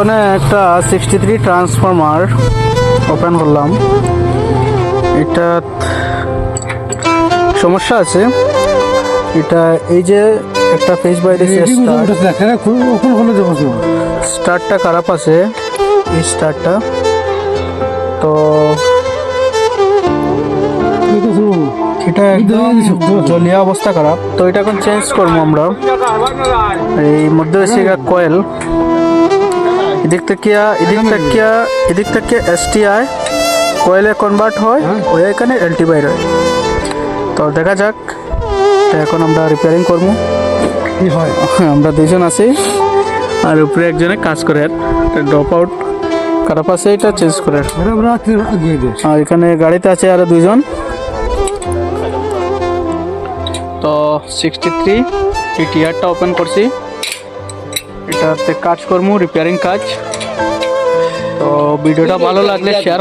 এখানে একটা 63 transformer open করলাম। এটা সমস্যা আছে, এটা এই যে একটা ফেস বাইরে স্টার্টটা খারাপ আছে, এই স্টার্টটা তো এটা একদম জলিয়া অবস্থা খারাপ। তো এটা এখন চেঞ্জ করবো আমরা। এই মধ্যে হচ্ছে কয়েল, এদিক থেকে STI কয়েলে কনভার্ট হয়, ওই এখানে LT বাইর হয়। তো দেখা যাক, এখন আমরা রিপেয়ারিং করবো। আমরা দুজন আছি আর উপরে একজনে কাজ করে, ড্রপ আউট খারাপ আছে, এটা চেঞ্জ করে। আর এখানে গাড়িতে আছে আরো দুজন। তো 63 এই টিয়ারটা ওপেন করছি, এটাতে কাজ করবো, রিপেয়ারিং কাজ। তো ভিডিওটা ভালো লাগলে শেয়ার